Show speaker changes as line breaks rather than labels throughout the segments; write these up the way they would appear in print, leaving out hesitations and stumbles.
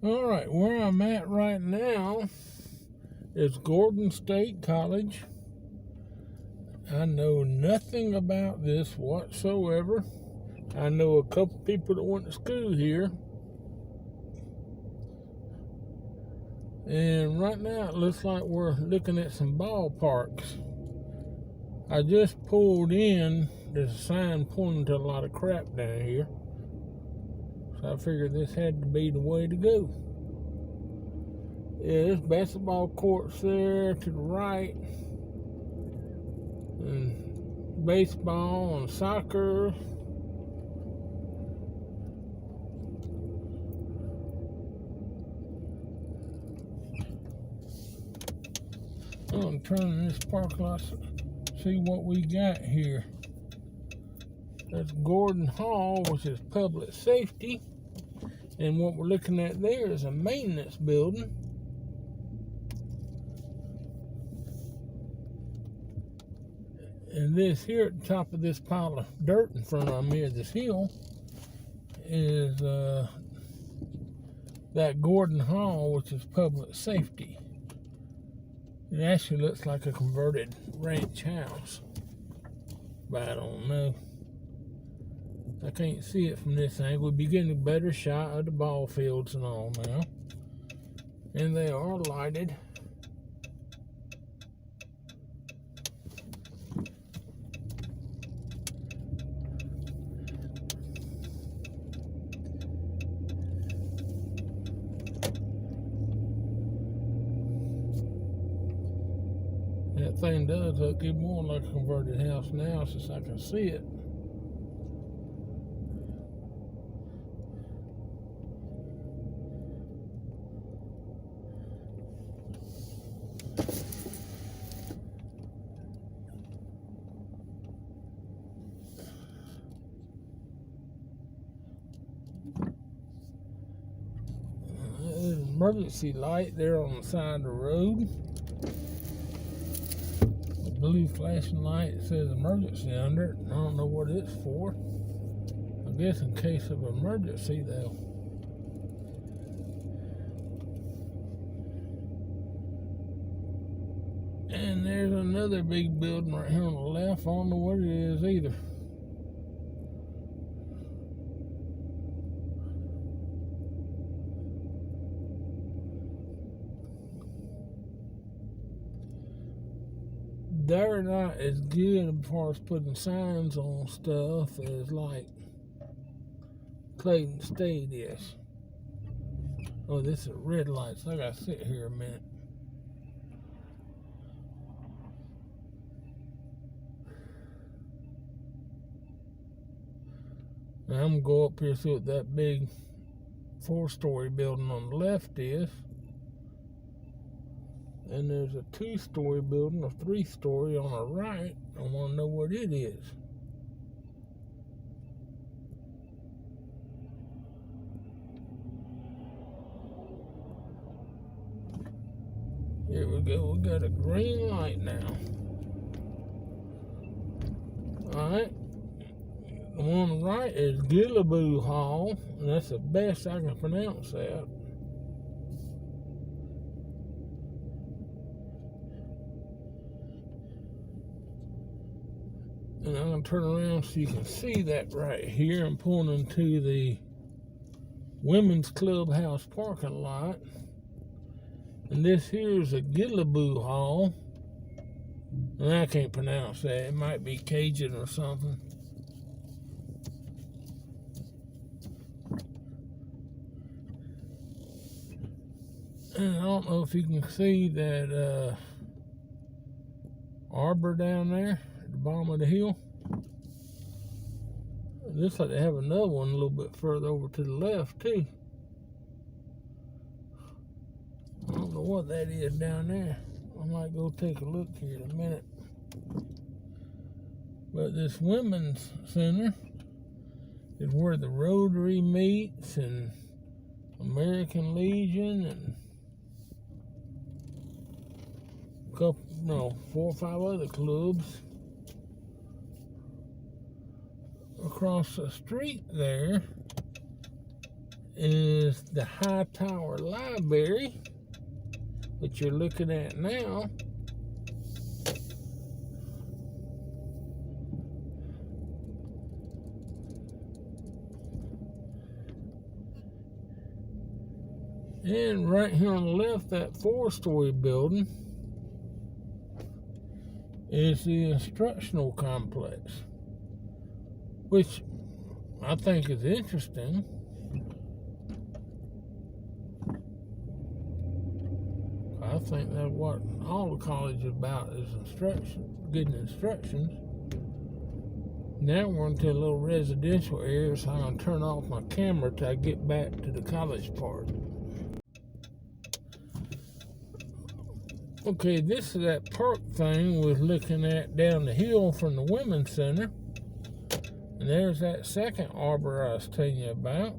All right, where I'm at right now is Gordon State College. I know nothing about this whatsoever. I know a couple people that went to school here. And right now it looks like we're looking at some ballparks. I just pulled in. There's a sign pointing to a lot of crap down here. So I figured this had to be the way to go. Yeah, there's basketball courts there to the right. And baseball and soccer. I'm going to turn in this parking lot, see what we got here. That's Gordon Hall, which is public safety. And what we're looking at there is a maintenance building. And this here at the top of this pile of dirt in front of me, this hill, is that Gordon Hall, which is public safety. It actually looks like a converted ranch house, but I don't know. I can't see it from this angle. We'll be getting a better shot of the ball fields and all now. And they are lighted. That thing does look even more like a converted house now since I can see it. There's an emergency light there on the side of the road. Blue flashing light says emergency under it. I don't know what it's for. I guess in case of emergency though. And there's another big building right here on the left. I don't know what it is either. They're not as good as far as putting signs on stuff as like Clayton State is. Oh, this is red light, so I gotta sit here a minute. Now I'm gonna go up here and see what that big 4-story building on the left is. And there's a 2-story building, a 3-story on the right. I want to know what it is. Here we go. We got a green light now. Alright. The one on the right is Gillaboo Hall. And that's the best I can pronounce that. And I'm going to turn around so you can see that right here. I'm pulling into the Women's Clubhouse parking lot. And this here is a Gillaboo Hall. And I can't pronounce that. It might be Cajun or something. And I don't know if you can see that arbor down there at the bottom of the hill. It looks like they have another one a little bit further over to the left too. I don't know what that is down there. I might go take a look here in a minute. But this women's center is where the Rotary meets and American Legion and couple, no, 4 or 5 other clubs. Across the street there is the High Tower Library, which you're looking at now. And right here on the left, that 4-story building is the instructional complex, which I think is interesting. I think that's what all the college is about, is instruction, getting instructions. Now we're into a little residential area, so I'm going to turn off my camera till I get back to the college part. Okay, this is that park thing we was looking at down the hill from the Women's Center. And there's that second arbor I was telling you about.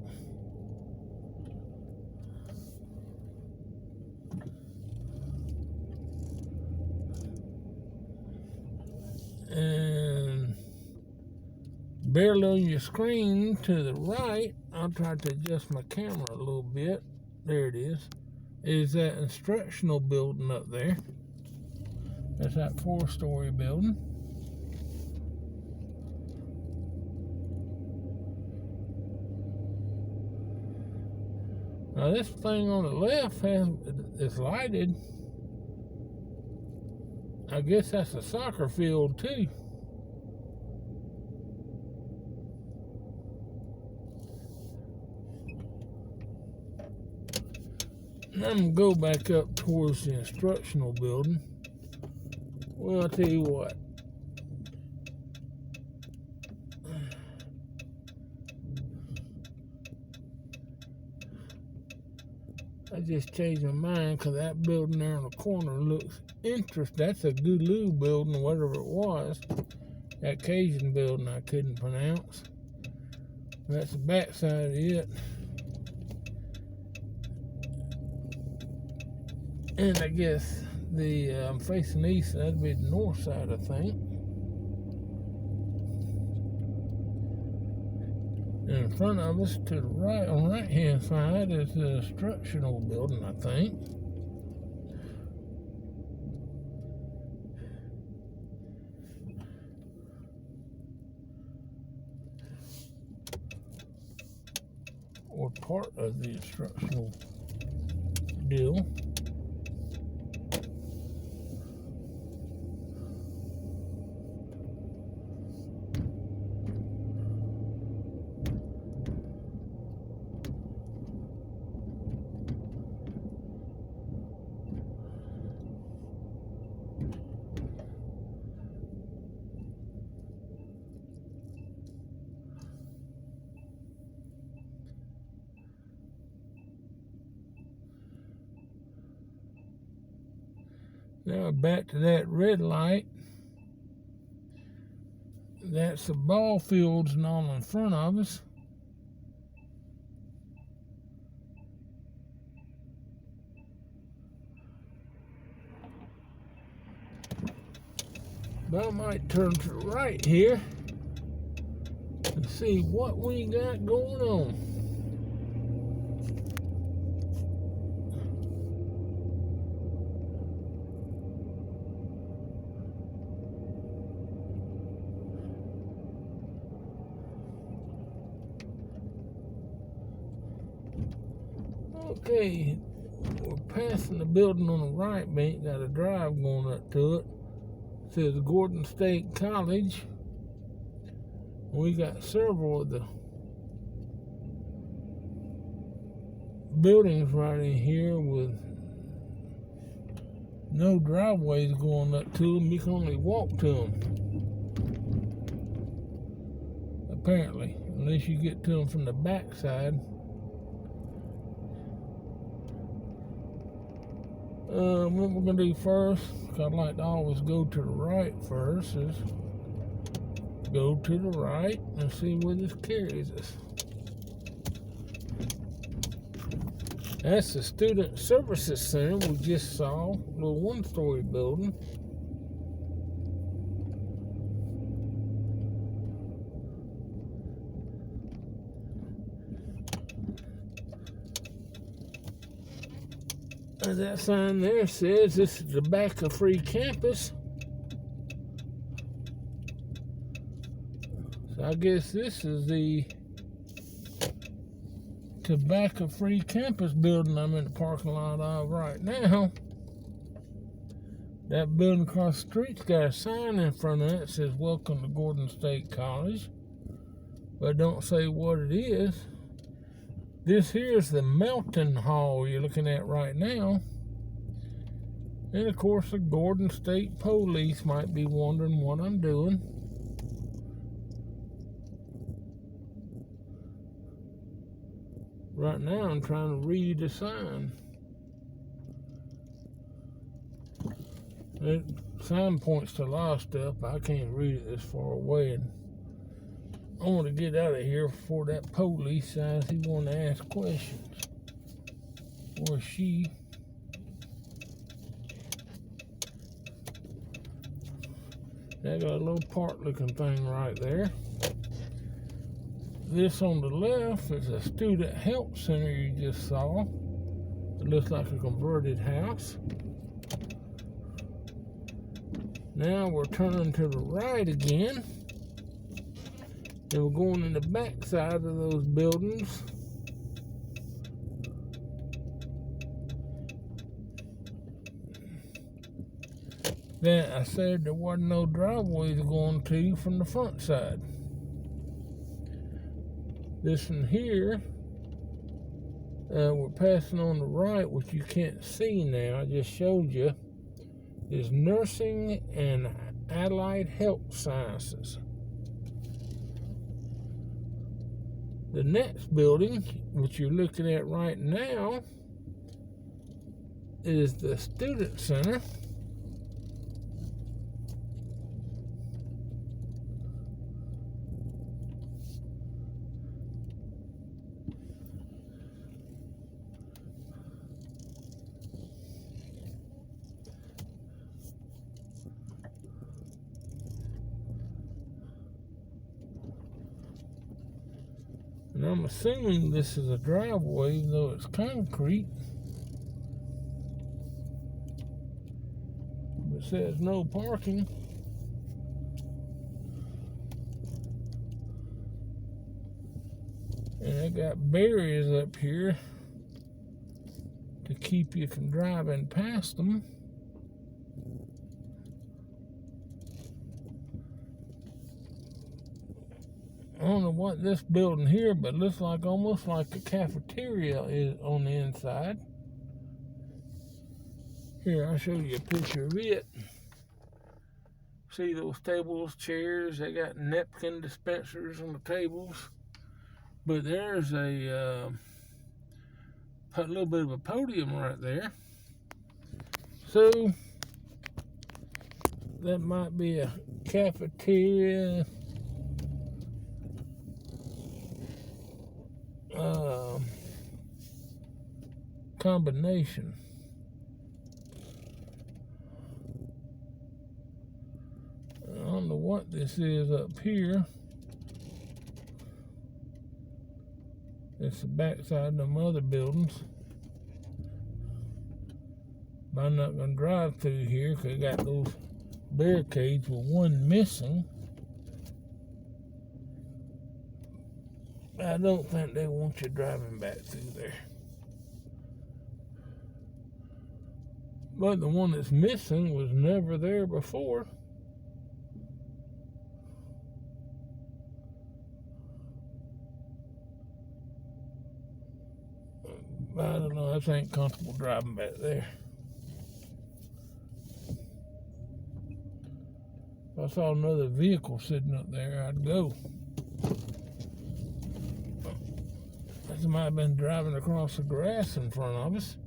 And barely on your screen to the right, I'll try to adjust my camera a little bit. There it is that instructional building up there. That's that 4-story building. Now this thing on the left is lighted. I guess that's a soccer field too. I'm going to go back up towards the instructional building. Well, I'll tell you what. I just changed my mind because that building there in the corner looks interesting. That's a Gulu building, whatever it was. That Cajun building I couldn't pronounce. That's the back side of it. And I guess I'm facing east, that'd be the north side, I think. And in front of us to the right, on the right hand side, is the instructional building, I think. Or part of the instructional deal. Now back to that red light. That's the ball fields and all in front of us. But I might turn to the right here and see what we got going on. Okay, we're passing the building on the right bank, got a drive going up to it. It says Gordon State College. We got several of the buildings right in here with no driveways going up to them. You can only walk to them. Apparently, unless you get to them from the back side. What we're going to do first, I'd like to always go to the right first, is go to the right and see where this carries us. That's the Student Services Center we just saw, a little 1-story building. As that sign there says, this is the back of Free Campus. So I guess this is the Tobacco Free Campus building I'm in the parking lot of right now. That building across the street's got a sign in front of it that says Welcome to Gordon State College, but it don't say what it is. This here is the Melton Hall you're looking at right now. And of course the Gordon State Police might be wondering what I'm doing. Right now I'm trying to read the sign. That sign points to a lot of stuff. I can't read it this far away. And I want to get out of here before that police says he want to ask questions. Or she. They got a little park looking thing right there. This on the left is a student health center you just saw. It looks like a converted house. Now we're turning to the right again. And we're going in the back side of those buildings. Then I said there wasn't no driveways going to from the front side. This one here, we're passing on the right, which you can't see now, I just showed you, is Nursing and Allied Health Sciences. The next building, which you're looking at right now, is the Student Center. And I'm assuming this is a driveway, even though it's concrete. It says no parking. And they got barriers up here to keep you from driving past them. I don't know what this building here, but it looks like almost like a cafeteria is on the inside. Here, I'll show you a picture of it. See those tables, chairs, they got napkin dispensers on the tables. But there's a little bit of a podium right there. So, that might be a cafeteria. Combination. I don't know what this is up here. It's the backside of them other buildings. But I'm not going to drive through here because I got those barricades with one missing. I don't think they want you driving back through there. But the one that's missing was never there before. I don't know, I just ain't comfortable driving back there. If I saw another vehicle sitting up there, I'd go. They might have been driving across the grass in front of us.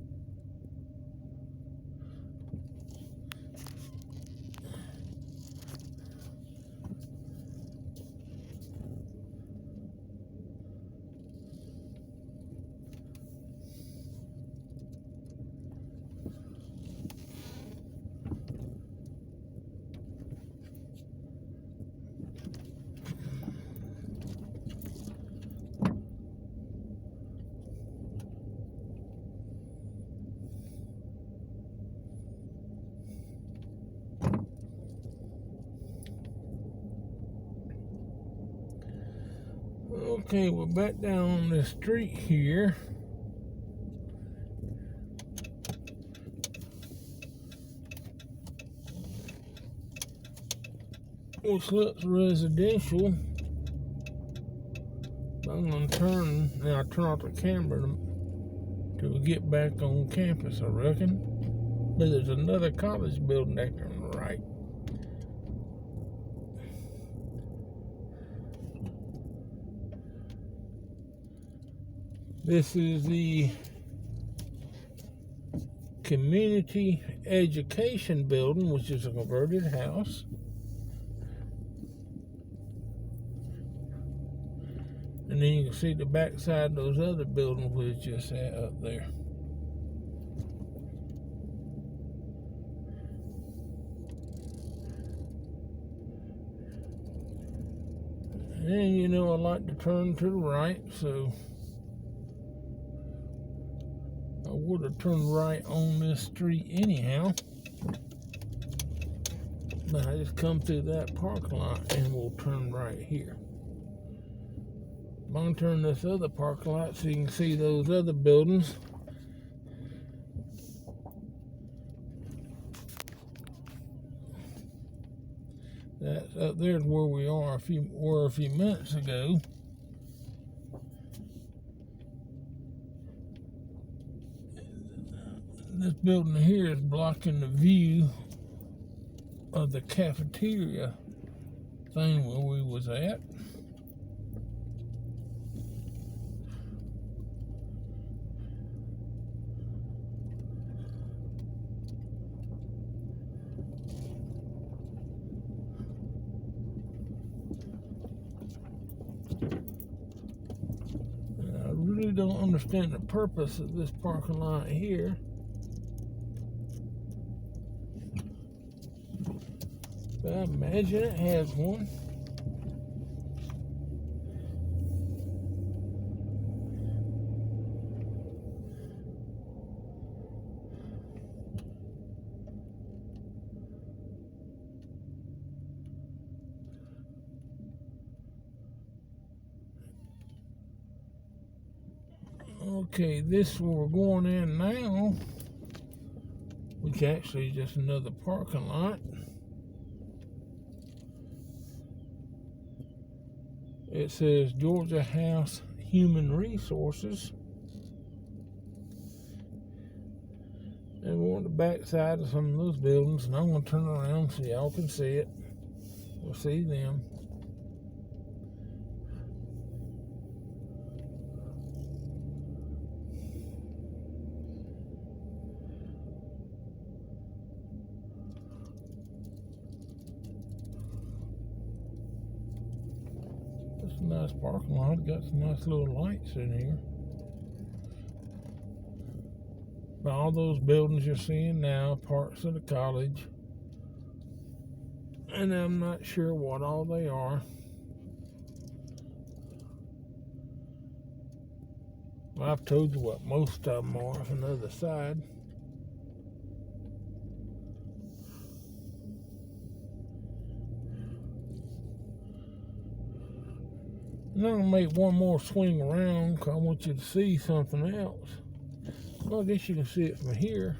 Okay, we're back down on the street here. Which looks residential. I'm gonna turn off the camera till we get back on campus, I reckon. But there's another college building back there on the right. This is the Community Education Building, which is a converted house. And then you can see the backside of those other buildings we was just at up there. And you know I like to turn to the right, so I would have turned right on this street anyhow. But I just come through that parking lot and we'll turn right here. I'm going to turn this other parking lot so you can see those other buildings. That's up there where we were a few minutes ago. This building here is blocking the view of the cafeteria thing where we was at. I really don't understand the purpose of this parking lot here. But I imagine it has one. Okay, this is where we're going in now, which actually is just another parking lot. It says Georgia House Human Resources. And we're on the back side of some of those buildings, and I'm going to turn around so y'all can see it. We'll see them. It's a nice parking lot. Got some nice little lights in here. But all those buildings you're seeing now, parts of the college. And I'm not sure what all they are. Well, I've told you what most of them are from the other side. And I'm going to make one more swing around because I want you to see something else. Well, I guess you can see it from here.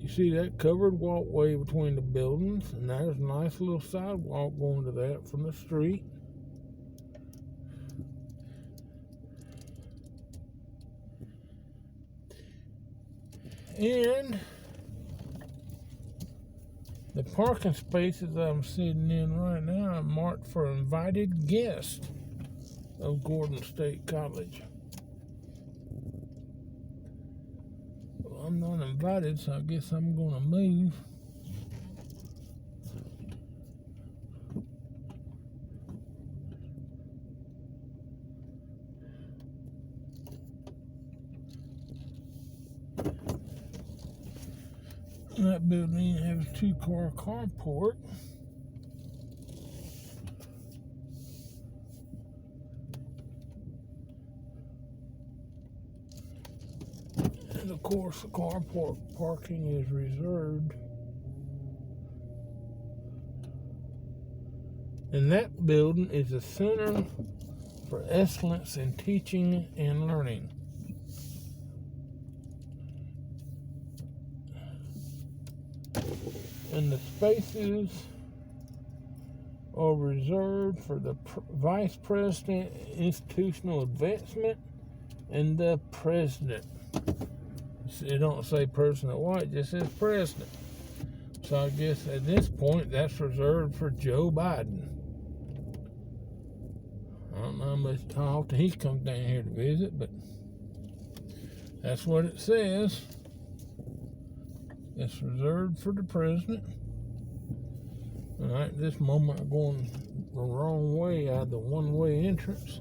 You see that covered walkway between the buildings, and there's a nice little sidewalk going to that from the street. And the parking spaces I'm sitting in right now are marked for invited guests of Gordon State College. Well, I'm not invited, so I guess I'm going to move. That building has a 2-car carport. And of course, the carport parking is reserved And that building is a center for excellence in teaching and learning. And the spaces are reserved for the Vice President, Institutional Advancement, and the President. It don't say President White, it just says President. So I guess at this point, that's reserved for Joe Biden. I don't know how often he comes down here to visit, but that's what it says. It's reserved for the president. And right at this moment, I'm going the wrong way out of the one-way entrance.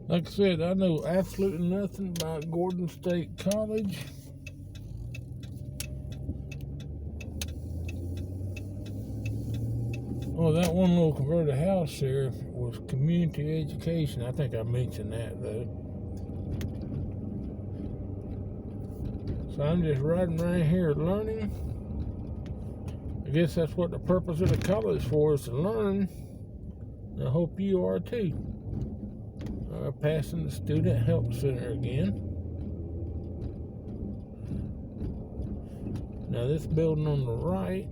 Like I said, I know absolutely nothing about Gordon State College. Oh, that one little converted house there was community education. I think I mentioned that, though. So I'm just riding around here learning. I guess that's what the purpose of the college is for, is to learn. And I hope you are, too. Passing the Student Help Center again. Now this building on the right,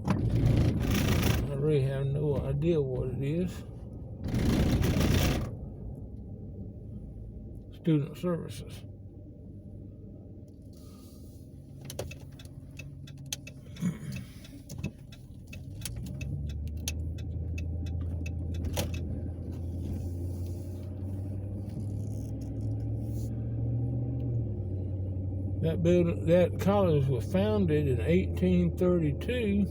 I really have no idea what it is. Student Services. That college was founded in 1832,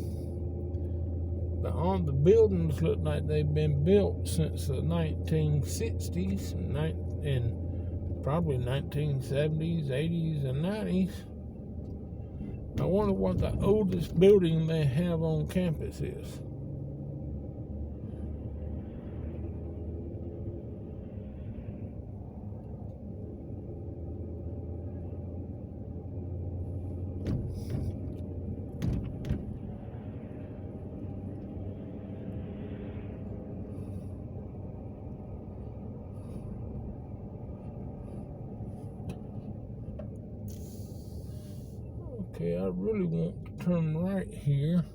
but all the buildings look like they've been built since the 1960s and probably 1970s, 80s, and 90s. I wonder what the oldest building they have on campus is. Okay, I really want to turn right here,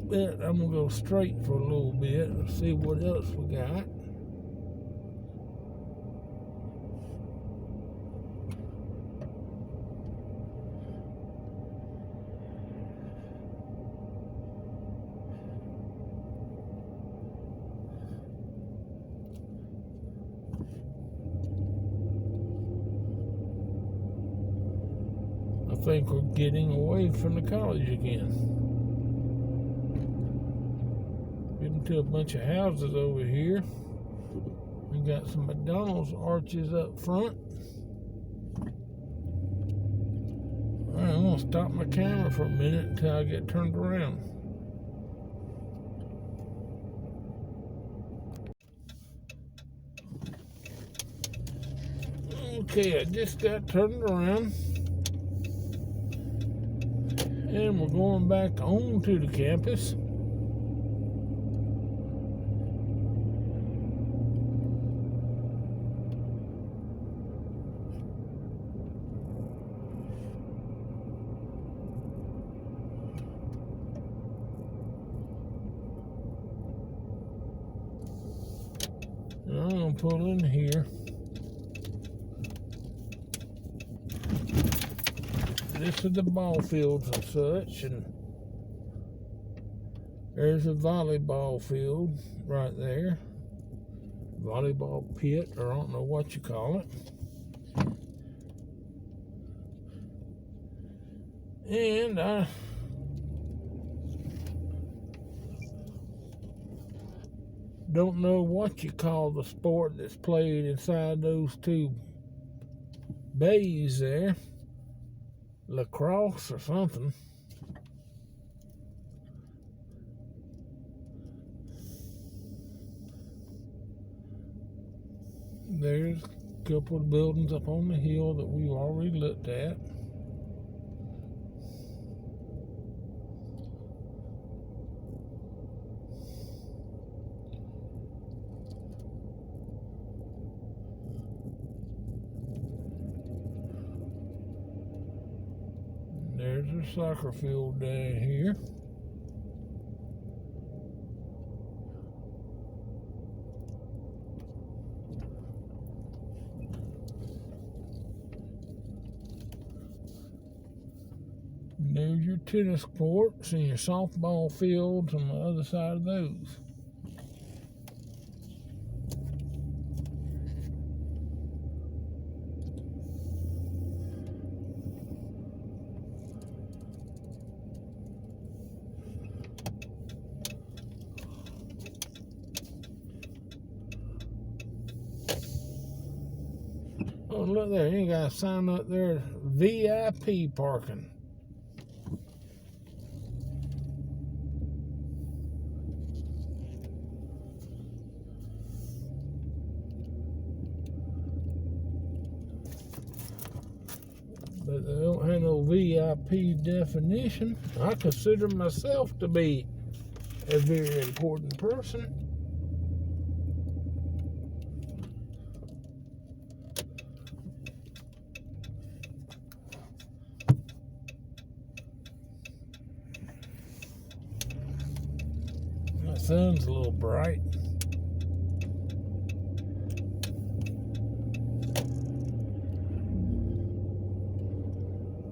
but I'm going to go straight for a little bit and see what else we got. I think we're getting away from the college again. Getting to a bunch of houses over here. We got some McDonald's arches up front. Alright, I'm going to stop my camera for a minute until I get turned around. Okay, I just got turned around. And we're going back on to the campus. And I'm going to pull in here. This is the ball fields and such, and there's a volleyball field right there. Volleyball pit, or I don't know what you call it. And I don't know what you call the sport that's played inside those two bays there. Lacrosse or something. There's a couple of buildings up on the hill that we've already looked at. There's a soccer field down here. And there's your tennis courts and your softball fields on the other side of those. Oh, look there, you got a sign up there, VIP parking. But they don't have no VIP definition. I consider myself to be a very important person. My sun's a little bright.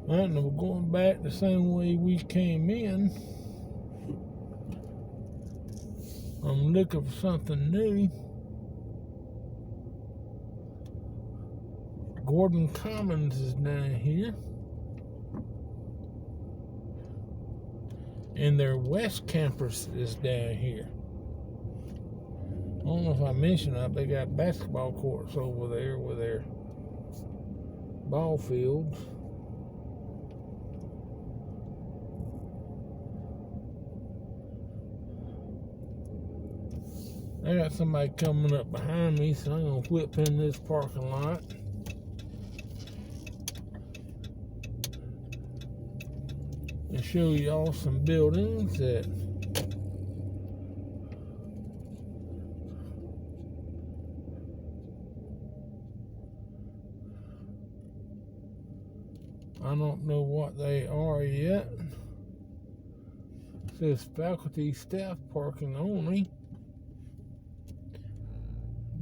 Right, and we're going back the same way we came in. I'm looking for something new. Gordon Commons is down here. And their West Campus is down here. I don't know if I mentioned that, they got basketball courts over there with their ball fields. I got somebody coming up behind me, so I'm going to whip in this parking lot. And show y'all some buildings that I don't know what they are yet. It says faculty staff parking only.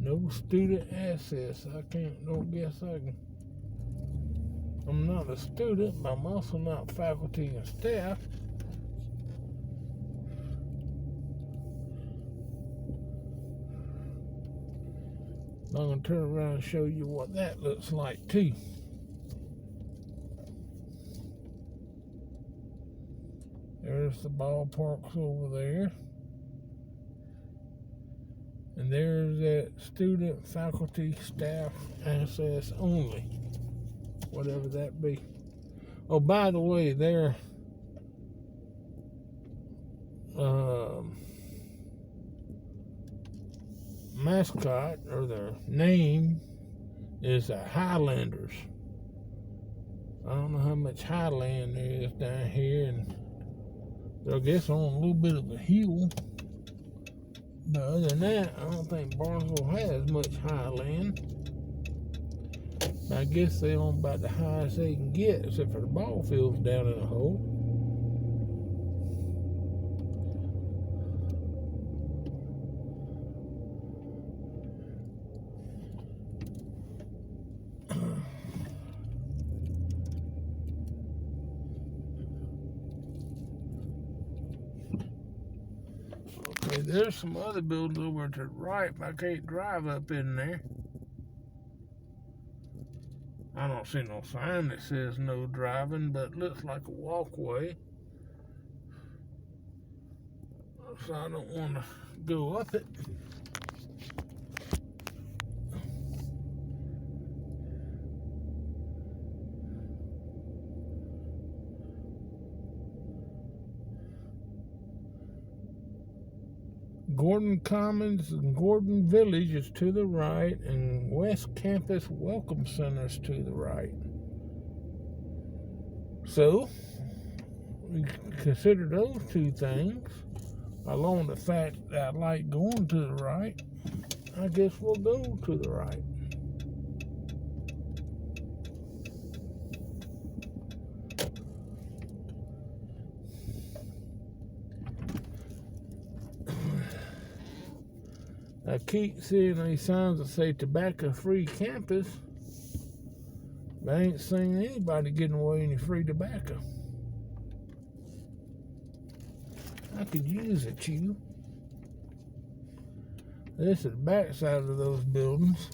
No student access. Don't guess I can. I'm not a student, but I'm also not faculty and staff. I'm going to turn around and show you what that looks like too. There's the ballparks over there. And there's that student, faculty, staff, access only. Whatever that be. Oh, by the way, their mascot, or their name, is the Highlanders. I don't know how much highland there is down here, and I guess on a little bit of a hill. But other than that, I don't think Barnesville has much highland. I guess they're on about the highest they can get, except for the ball fields down in a hole. Okay, there's some other buildings over to the right, but I can't drive up in there. I don't see no sign that says no driving, but it looks like a walkway. So I don't want to go up it. Gordon Commons and Gordon Village is to the right, and West Campus Welcome Center is to the right. So, we consider those two things, along with the fact that I like going to the right. I guess we'll go to the right. I keep seeing these signs that say tobacco-free campus, but I ain't seen anybody getting away any free tobacco. I could use a chew. This is the back side of those buildings.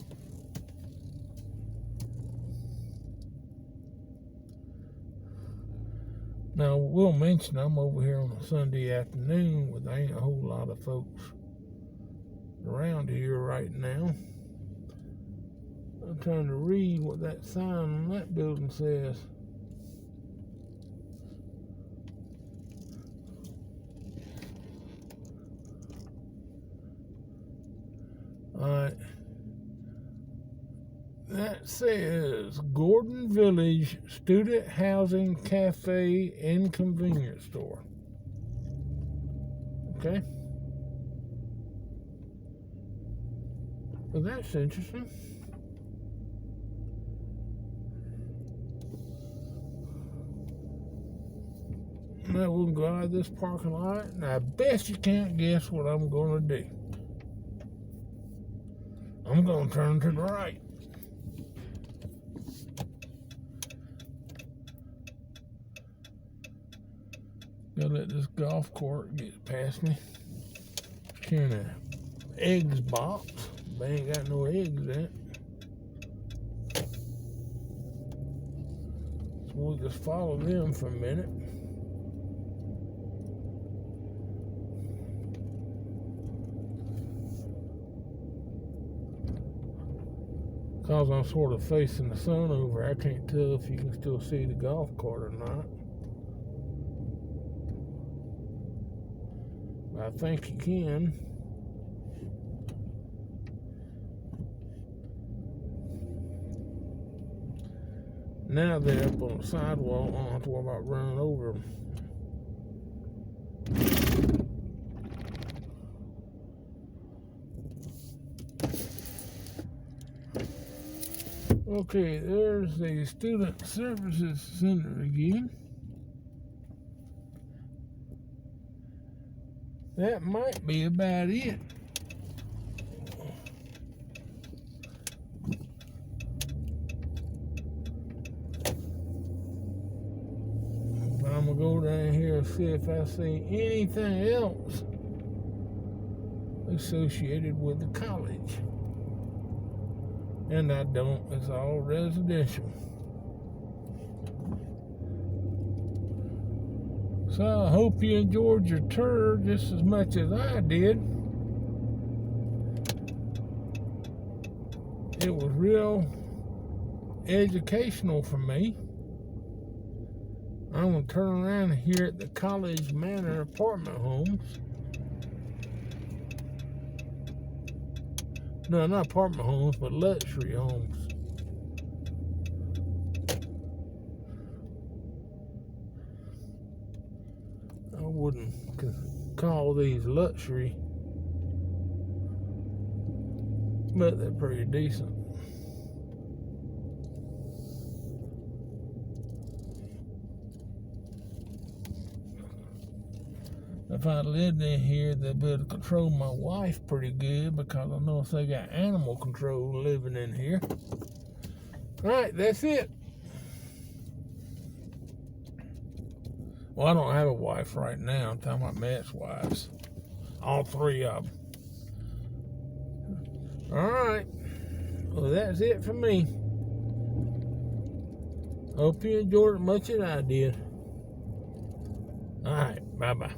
Now, we'll mention I'm over here on a Sunday afternoon where there ain't a whole lot of folks around here right now. I'm trying to read what that sign on that building says. Alright. That says Gordon Village Student Housing Cafe and Convenience Store. Okay. Well, that's interesting. Now we'll go out of this parking lot, and I bet you can't guess what I'm going to do. I'm going to turn to the right. Gotta let this golf cart get past me. Carrying an eggs box. They ain't got no eggs in it. So we'll just follow them for a minute. Because I'm sort of facing the sun over, I can't tell if you can still see the golf cart or not. But I think you can. Now they're up on the sidewalk, I don't have to worry about running over them. Okay, there's the Student Services Center again. That might be about it. But I'm gonna go down here and see if I see anything else associated with the college. And I don't, it's all residential. So I hope you enjoyed your tour just as much as I did. It was real educational for me. I'm going to turn around here at the College Manor apartment homes. No, not apartment homes, but luxury homes. I wouldn't call these luxury, but they're pretty decent. If I lived in here, they'd be able to control my wife pretty good, because I know if they got animal control living in here. Alright, that's it. Well, I don't have a wife right now. I'm talking about Matt's wives. All three of them. Alright. Well, that's it for me. Hope you enjoyed it as much as I did. Alright, bye-bye.